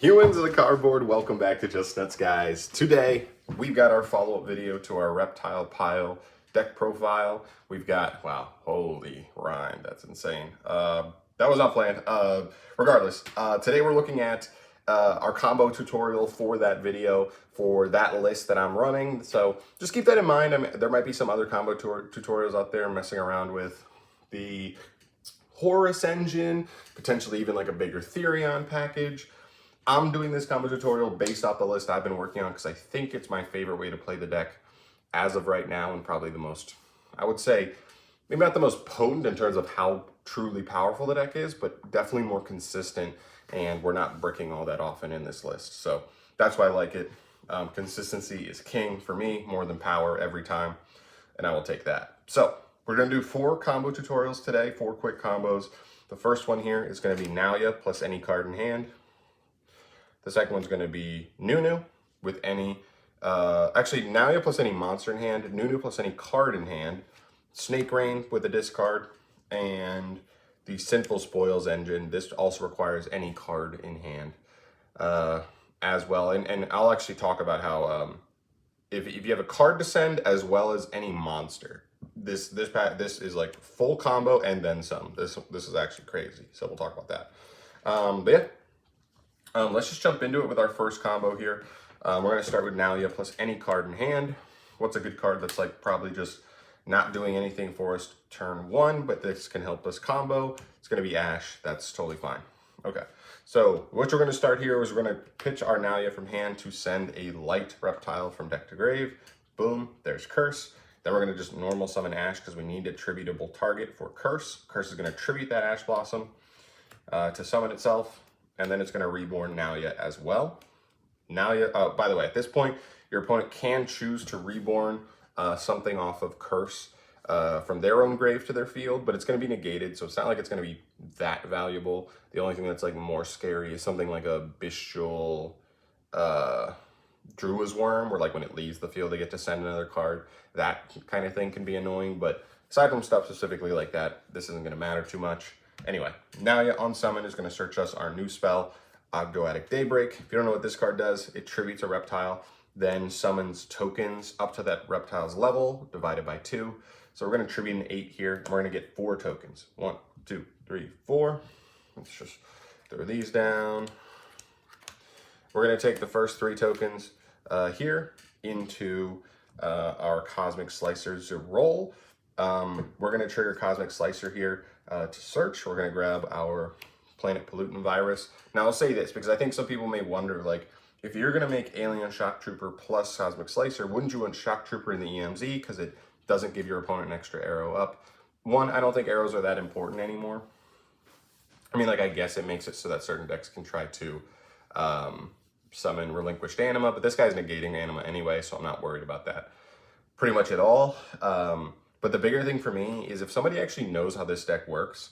Humans of the cardboard, welcome back to Just Nuts, guys. Today, we've got our follow-up video to our Reptile-Pile deck profile. We've got, wow, holy rhyme, that's insane. That was not planned. Regardless, today we're looking at our combo tutorial for that video, for that list that I'm running. So just keep that in mind. I mean, there might be some other combo tutorials out there messing around with the Horus engine, potentially even like a bigger Therion package. I'm doing this combo tutorial based off the list I've been working on because I think it's my favorite way to play the deck as of right now, and probably the most, I would say, maybe not the most potent in terms of how truly powerful the deck is, but definitely more consistent, and we're not bricking all that often in this list. So that's why I like it. Consistency is king for me, more than power every time, and I will take that. So we're going to do 4 combo tutorials today, 4 quick combos. The first one here is going to be Nalia plus any card in hand. The second one's going to be Noo-noo with any, actually Nalia plus any monster in hand, Noo-noo plus any card in hand, Snake Rain with a discard, and the Sinful Spoils engine. This also requires any card in hand as well. And I'll actually talk about how if you have a card to send as well as any monster, this is like full combo and then some. This is actually crazy. So we'll talk about that. But yeah. Let's just jump into it with our first combo here. We're going to start with Nalia plus any card in hand. What's a good card that's like probably just not doing anything for us turn 1, but this can help us combo? It's going to be Ash. That's totally fine. Okay, so what we're going to start here is we're going to pitch our Nalia from hand to send a light reptile from deck to grave. Boom, there's Curse. Then we're going to just normal summon Ash because we need a tributable target for Curse. Curse is going to tribute that Ash Blossom to summon itself. And then it's going to reborn Nalia as well. Nalia, by the way, at this point, your opponent can choose to reborn something off of Curse from their own grave to their field, but it's going to be negated, so it's not like it's going to be that valuable. The only thing that's like more scary is something like a Bestial Drua's Worm, where like when it leaves the field, they get to send another card. That kind of thing can be annoying, but aside from stuff specifically like that, this isn't going to matter too much. Anyway, Nalia on summon is going to search us our new spell, Ogdoadic Daybreak. If you don't know what this card does, it tributes a reptile, then summons tokens up to that reptile's level, divided by 2. So we're going to tribute an 8 here, and we're going to get 4 tokens. 1, 2, 3, 4. Let's just throw these down. We're going to take the first 3 tokens here into our Cosmic Slicer's roll. We're going to trigger Cosmic Slicer here to search. We're going to grab our Planet Pollutant Virus. Now I'll say this because I think some people may wonder, like, if you're going to make Alien Shock Trooper plus Cosmic Slicer, wouldn't you want Shock Trooper in the EMZ because it doesn't give your opponent an extra arrow up? One, I don't think arrows are that important anymore. I mean, like, I guess it makes it so that certain decks can try to summon Relinquished Anima, but this guy's negating Anima anyway, so I'm not worried about that pretty much at all. But the bigger thing for me is if somebody actually knows how this deck works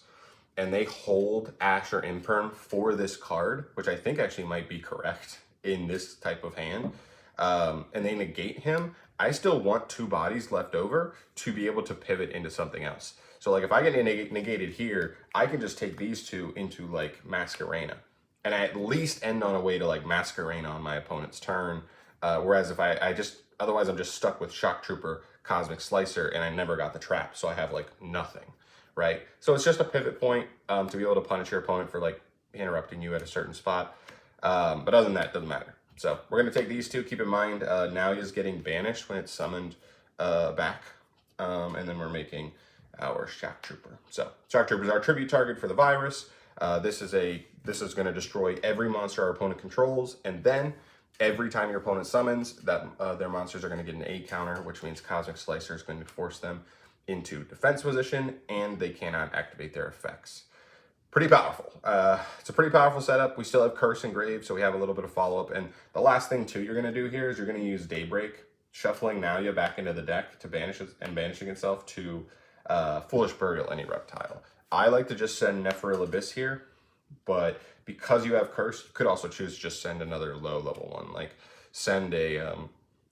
and they hold Ash or Imperm for this card, which I think actually might be correct in this type of hand, and they negate him, I still want 2 bodies left over to be able to pivot into something else. So like if I get negated here, I can just take these 2 into like Masquerena, and I at least end on a way to like Masquerena on my opponent's turn. Whereas if otherwise I'm just stuck with Shock Trooper, Cosmic Slicer, and I never got the trap, so I have like nothing, right? So it's just a pivot point to be able to punish your opponent for like interrupting you at a certain spot. But other than that, it doesn't matter. So we're going to take these 2. Keep in mind, Nalia's getting banished when it's summoned back, and then we're making our Shock Trooper. So Shock Trooper is our tribute target for the virus. This is going to destroy every monster our opponent controls, and then every time your opponent summons, that their monsters are going to get an A counter, which means Cosmic Slicer is going to force them into defense position, and they cannot activate their effects. Pretty powerful. It's a pretty powerful setup. We still have Curse and Grave, so we have a little bit of follow-up. And the last thing, too, you're going to do here is you're going to use Daybreak, shuffling Nalia back into the deck to banish it, and banishing itself to Foolish Burial any reptile. I like to just send Nephiril Abyss here, but because you have Curse, you could also choose to just send another low-level one, like send a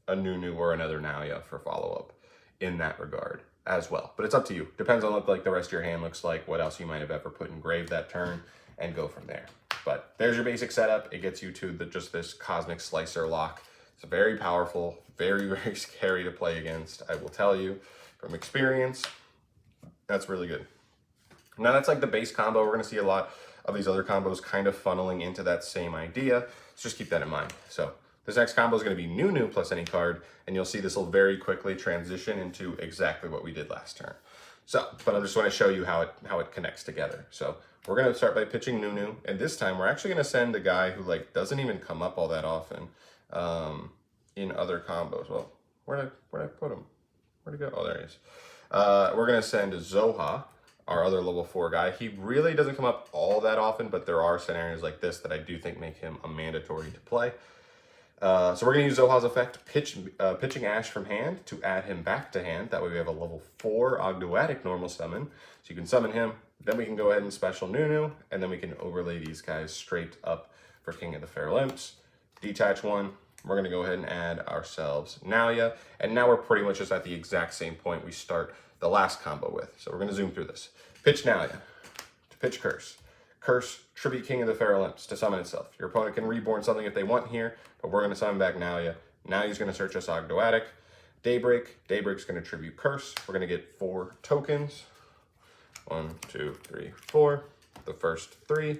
Noo-noo or another Nalia for follow-up in that regard as well. But it's up to you. Depends on what like the rest of your hand looks like, what else you might have ever put in grave that turn, and go from there. But there's your basic setup. It gets you to just this Cosmic Slicer lock. It's very powerful, very, very scary to play against. I will tell you from experience, that's really good. Now that's like the base combo. We're gonna see a lot of these other combos kind of funneling into that same idea. So just keep that in mind. So this next combo is gonna be Noo-noo plus any card, and you'll see this will very quickly transition into exactly what we did last turn. So, but I just wanna show you how it connects together. So we're gonna start by pitching Noo-noo, and this time we're actually gonna send a guy who like doesn't even come up all that often in other combos. Well, where'd I put him? Where'd he go? Oh, there he is. We're gonna send Zoha, our other level 4 guy. He really doesn't come up all that often, but there are scenarios like this that I do think make him a mandatory to play. So we're gonna use Zoha's effect, pitching Ash from hand to add him back to hand. That way we have a level 4 Ogdoadic normal summon. So you can summon him, then we can go ahead and special Noo-noo, and then we can overlay these guys straight up for King of the Feral Imps. Detach one, we're gonna go ahead and add ourselves Nalia, and now we're pretty much just at the exact same point we start the last combo with. So we're gonna zoom through this. Pitch Nalia to pitch Curse. Curse, tribute King of the Feral Imps to summon itself. Your opponent can reborn something if they want here, but we're gonna summon back Nalia. Nalia's gonna search us Ogdoadic. Daybreak, Daybreak's gonna tribute Curse. We're gonna get 4 tokens. 1, 2, 3, 4. The first 3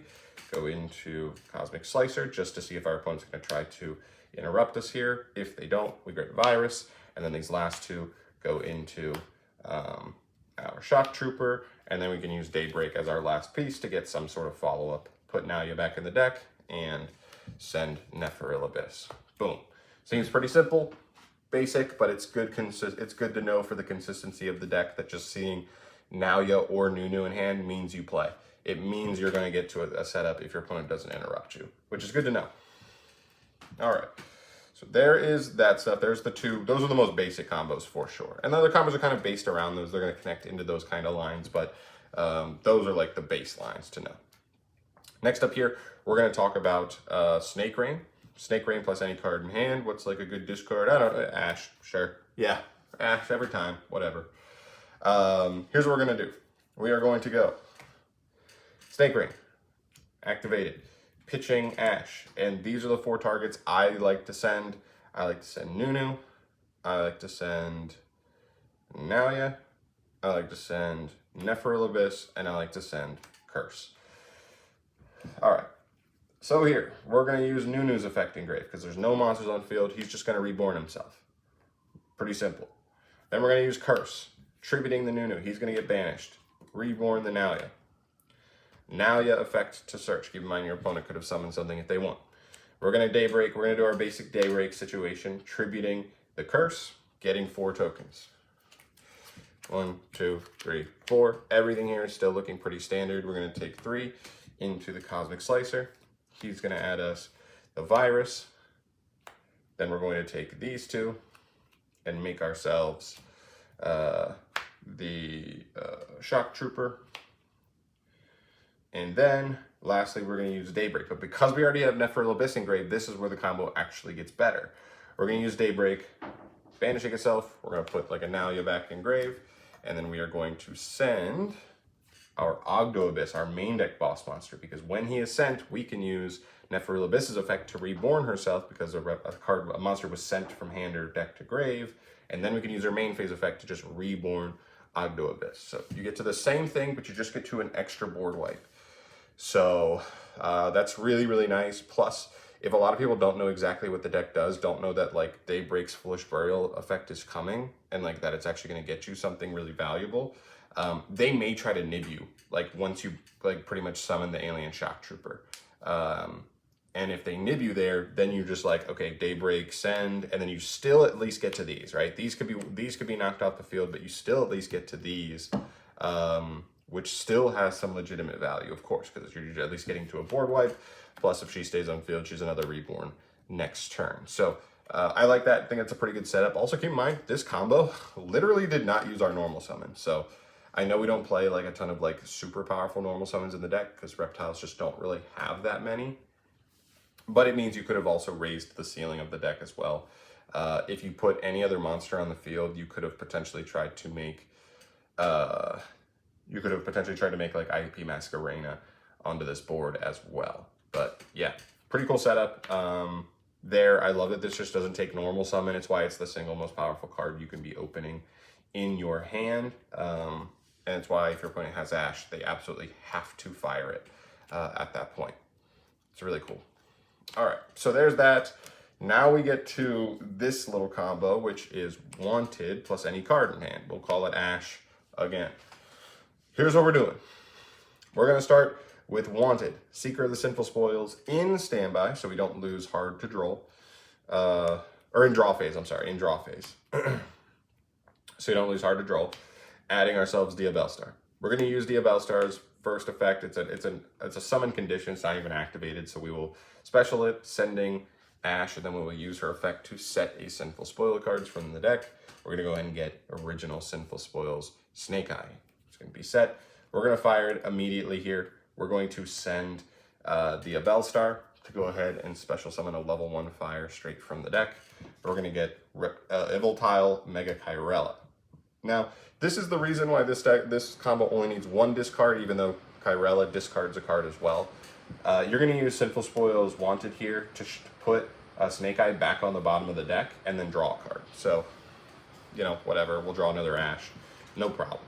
go into Cosmic Slicer just to see if our opponent's gonna try to interrupt us here. If they don't, we get Virus, and then these last 2 go into our Shock Trooper, and then we can use Daybreak as our last piece to get some sort of follow-up. Put Nalia back in the deck and send Nephiril Abyss. Boom. Seems pretty simple, basic, but it's good to know for the consistency of the deck that just seeing Nalia or Noo-noo in hand means you play. It means you're going to get to a setup if your opponent doesn't interrupt you, which is good to know. All right. So there is that stuff. There's the 2. Those are the most basic combos for sure. And the other combos are kind of based around those. They're going to connect into those kind of lines, but those are like the baselines to know. Next up here, we're going to talk about Snake Rain. Snake Rain plus any card in hand. What's like a good discard? I don't know. Ash, sure. Yeah, Ash every time, whatever. Here's what we're going to do. We are going to go Snake Rain, activated. Pitching Ash, and these are the 4 targets I like to send. I like to send Noo-noo, I like to send Nalia, I like to send Nephiril Abyss, and I like to send Curse. All right, so here, we're gonna use Noo-noo's effect Engrave, because there's no monsters on field, he's just gonna reborn himself. Pretty simple. Then we're gonna use Curse, tributing the Noo-noo, he's gonna get banished. Reborn the Nalia. Nalia effect to search. Keep in mind your opponent could have summoned something if they want. We're going to Daybreak. We're going to do our basic Daybreak situation, tributing the Curse, getting 4 tokens. 1, 2, 3, 4. Everything here is still looking pretty standard. We're going to take 3 into the Cosmic Slicer. He's going to add us the Virus. Then we're going to take these 2 and make ourselves the Shock Trooper. And then, lastly, we're going to use Daybreak. But because we already have Nephiril Abyss engraved, this is where the combo actually gets better. We're going to use Daybreak, banishing itself. We're going to put like a Nalia back engraved. And then we are going to send our Ogdo Abyss, our main deck boss monster. Because when he is sent, we can use Nephiril Abyss's effect to reborn herself because a monster was sent from hand or deck to grave. And then we can use our main phase effect to just reborn Ogdo Abyss. So you get to the same thing, but you just get to an extra board wipe. So that's really, really nice. Plus, if a lot of people don't know exactly what the deck does, don't know that like Daybreak's Foolish Burial effect is coming, and like that it's actually going to get you something really valuable, they may try to nib you, like once you like pretty much summon the Alien Shock Trooper. And if they nib you there, then you're just like, okay, Daybreak, send, and then you still at least get to these, right? These could be knocked off the field, but you still at least get to these. Which still has some legitimate value, of course, because you're at least getting to a board wipe. Plus, if she stays on field, she's another reborn next turn. So I like that. I think that's a pretty good setup. Also, keep in mind, this combo literally did not use our normal summon. So I know we don't play like a ton of like super powerful normal summons in the deck because reptiles just don't really have that many. But it means you could have also raised the ceiling of the deck as well. If you put any other monster on the field, you could have potentially tried to make... like IUP Masquerena onto this board as well. But yeah, pretty cool setup. I love it. This just doesn't take normal summon. It's why it's the single most powerful card you can be opening in your hand. And it's why if your opponent has Ash, they absolutely have to fire it at that point. It's really cool. All right, so there's that. Now we get to this little combo, which is Wanted plus any card in hand. We'll call it Ash again. Here's what we're doing. We're going to start with Wanted, Seeker of the Sinful Spoils in standby, so we don't lose hard to draw. Or in draw phase, I'm sorry, in draw phase. So you don't lose hard to draw. Adding ourselves Diabellstar. We're going to use Diabellstar's first effect. It's a summon condition. It's not even activated, so we will special it, sending Ash, and then we will use her effect to set a Sinful Spoil cards from the deck. We're going to go ahead and get original Sinful Spoils Snake Eye. It's going to be set. We're going to fire it immediately here. We're going to send Diabellstar to go ahead and special summon a level 1 fire straight from the deck. We're going to get REPTILE Mega Kyrella. Now, this is the reason why this combo only needs 1 discard, even though Kyrella discards a card as well. You're going to use Sinful Spoils Wanted here to put Snake Eye back on the bottom of the deck and then draw a card. So, you know, whatever. We'll draw another Ash. No problem.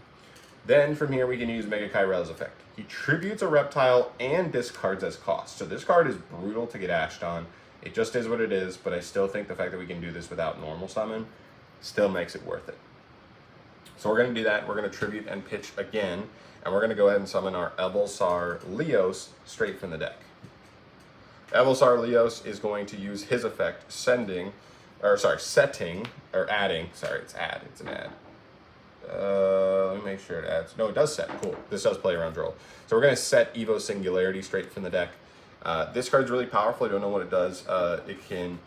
Then from here, we can use Mega Kyrella's effect. He tributes a reptile and discards as cost. So this card is brutal to get ashed on. It just is what it is, but I still think the fact that we can do this without normal summon still makes it worth it. So we're going to do that. We're going to tribute and pitch again, and we're going to go ahead and summon our Evolsar Leos straight from the deck. Evolsar Leos is going to use his effect, setting, or adding, sorry, it's an add. Let me make sure it adds. No, it does set. Cool. This does play around draw. So we're going to set Evo Singularity straight from the deck. This card's really powerful. I don't know what it does. It can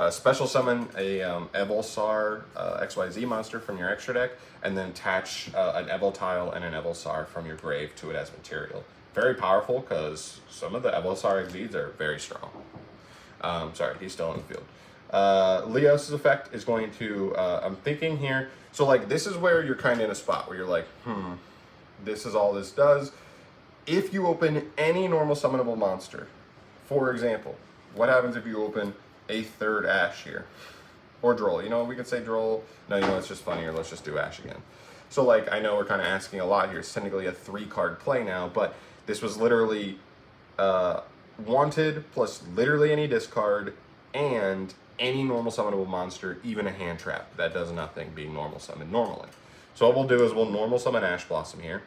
special summon a Evolsar XYZ monster from your extra deck, and then attach an Evoltile and an Evolsar from your grave to it as material. Very powerful because some of the Evolsar XZs are very strong. Sorry, he's still in the field. Leos' effect is going to, I'm thinking here, so like this is where you're kind of in a spot where you're like, this is all this does. If you open any normal summonable monster, for example, what happens if you open a third Ash here? Or Droll, you know, we could say Droll. No, you know, it's just funnier. Let's just do Ash again. So like, I know we're kind of asking a lot here. It's technically a 3-card play now, but this was literally Wanted plus literally any discard and any normal summonable monster, even a hand trap that does nothing being normal summoned normally. So what we'll do is we'll normal summon Ash Blossom here,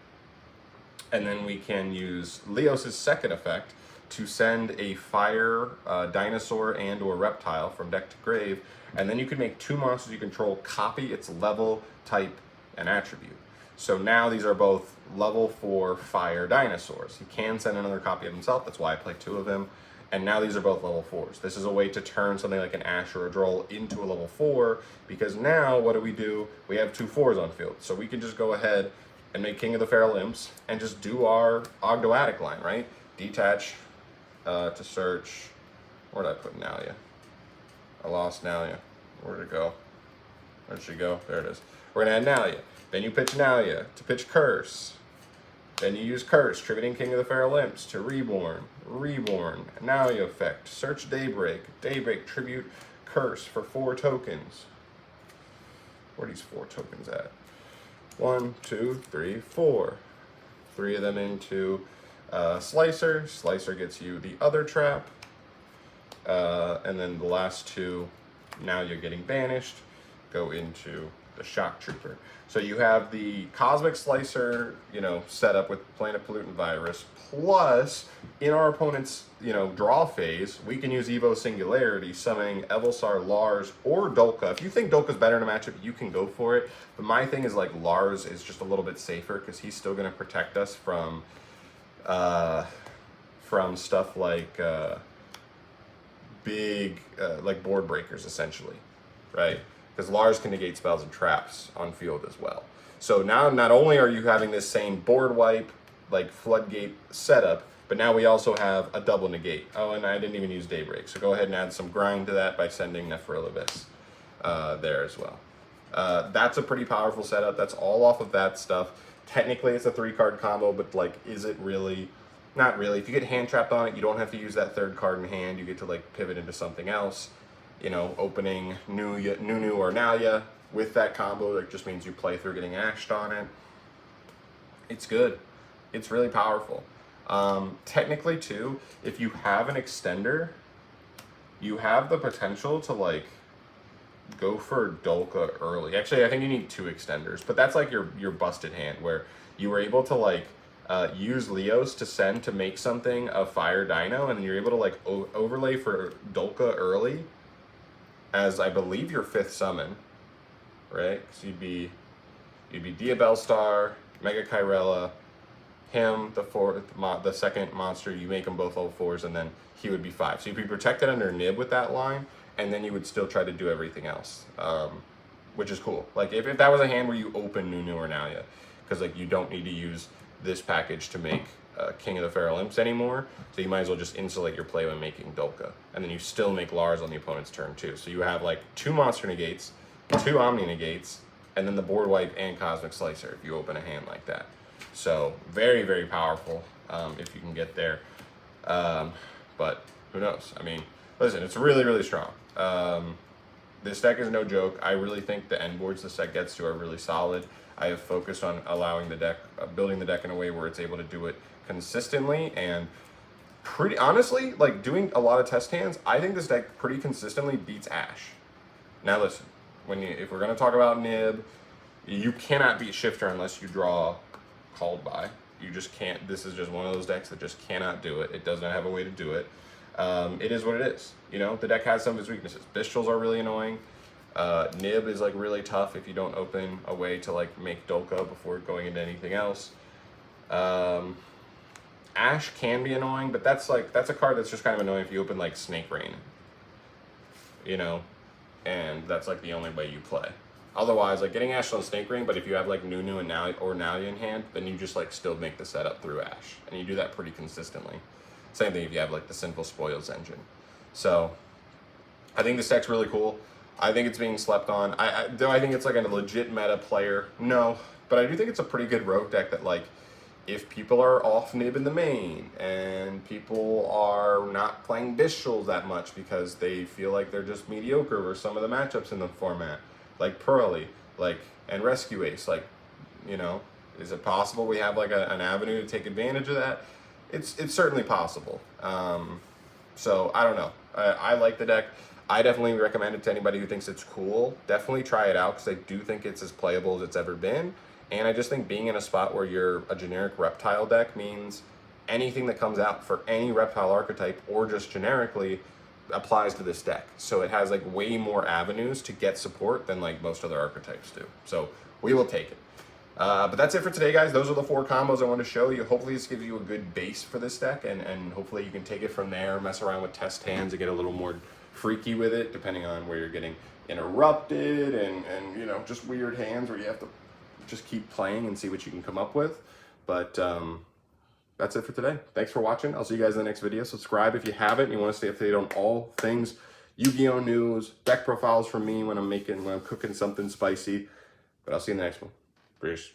and then we can use Leos' second effect to send a fire dinosaur and or reptile from deck to grave, and then you can make 2 monsters you control copy its level, type, and attribute. So now these are both level 4 fire dinosaurs. He can send another copy of himself, that's why I play 2 of him. And now these are both level 4s. This is a way to turn something like an Ash or a Droll into a level 4, because now what do? We have 2 4s on field. So we can just go ahead and make King of the Feral Imps and just do our Ogdoadic line, right? Detach to search. Where did I put Nalia? I lost Nalia. Where'd it go? Where'd she go? There it is. We're gonna add Nalia. Then you pitch Nalia to pitch Curse. Then you use Curse, tributing King of the Feral Imps to Reborn, Nalia effect, search Daybreak, tribute Curse for 4 tokens. Where are these 4 tokens at? 1, 2, 3, 4. 3 of them into Slicer. Slicer gets you the other trap. And then the last 2, now you're getting banished, go into the Shock Trooper. So you have the Cosmic Slicer, you know, set up with Planet Pollutant Virus, plus in our opponent's, you know, draw phase, we can use Evo Singularity, summoning Evolsar, Lars, or Dolka. If you think Dolka's better in a matchup, you can go for it. But my thing is like Lars is just a little bit safer because he's still going to protect us from stuff like big like board breakers essentially, right? Because Lars can negate spells and traps on field as well. So now not only are you having this same board wipe, like floodgate setup, but now we also have a double negate. Oh, and I didn't even use Daybreak. So go ahead and add some grind to that by sending Nephil Abyss there as well. That's a pretty powerful setup. That's all off of that stuff. Technically it's a 3-card combo, but like, is it really? not really. If you get hand trapped on it, you don't have to use that third card in hand. You get to like pivot into something else. You know, opening Noo-noo or Nalia with that combo, that just means you play through getting ashed on it. It's good. It's really powerful. Technically too, if you have an extender, you have the potential to like go for Dolka early. Actually, I think you need 2 extenders, but that's like your busted hand where you were able to like use Leos to send to make something a fire dino, and then you're able to like overlay for Dolka early as I believe your 5th summon, right? So you'd be Diabellstar, Mega Kyrella, him, the second monster, you make them both level 4s, and then he would be 5. So you'd be protected under Nib with that line, and then you would still try to do everything else, which is cool. Like if that was a hand where you open Noo-noo or Nalia, because like you don't need to use this package to make King of the Feral Imps anymore, so you might as well just insulate your play when making Dolka, and then you still make Lars on the opponent's turn too. So you have like 2 monster negates, 2 Omni negates, and then the board wipe and Cosmic Slicer if you open a hand like that. So very, very powerful if you can get there. But who knows? I mean, listen, it's really, really strong. This deck is no joke. I really think the end boards this deck gets to are really solid. I have focused on allowing the deck, building the deck in a way where it's able to do it consistently, and pretty honestly, like doing a lot of test hands, I think this deck pretty consistently beats Ash. Now listen, if we're gonna talk about Nib, you cannot beat Shifter unless you draw Called By. You just can't. This is just one of those decks that just cannot do it. It does not have a way to do it. It is what it is. You know, the deck has some of its weaknesses. Bistrals are really annoying. Nib is like really tough if you don't open a way to like make Dolka before going into anything else. Ash can be annoying, but that's a card that's just kind of annoying if you open like Snake Rain. You know, and that's like the only way you play. Otherwise, like getting Ash on Snake Rain, but if you have like Noo-noo and Nalia in hand, then you just like still make the setup through Ash, and you do that pretty consistently. Same thing if you have like the Sinful Spoils engine. So I think this deck's really cool. I think it's being slept on. Do I think it's like a legit meta player? No, but I do think it's a pretty good rogue deck that like, if people are off Nib in the main and people are not playing Bistrals that much because they feel like they're just mediocre or some of the matchups in the format, like Pearly, like, and Rescue Ace, like, you know, is it possible we have like an avenue to take advantage of that? It's certainly possible. So I don't know. I like the deck. I definitely recommend it to anybody who thinks it's cool. Definitely try it out because I do think it's as playable as it's ever been. And I just think being in a spot where you're a generic reptile deck means anything that comes out for any reptile archetype or just generically applies to this deck. So it has like way more avenues to get support than like most other archetypes do. So we will take it. But that's it for today, guys. Those are the 4 combos I want to show you. Hopefully this gives you a good base for this deck, and hopefully you can take it from there, mess around with test hands and get a little more freaky with it, depending on where you're getting interrupted and you know, just weird hands where you have to just keep playing and see what you can come up with. But that's it for today. Thanks for watching. I'll see you guys in the next video. Subscribe if you haven't and you want to stay updated on all things Yu-Gi-Oh news, deck profiles from me when I'm cooking something spicy. But I'll see you in the next one. Peace.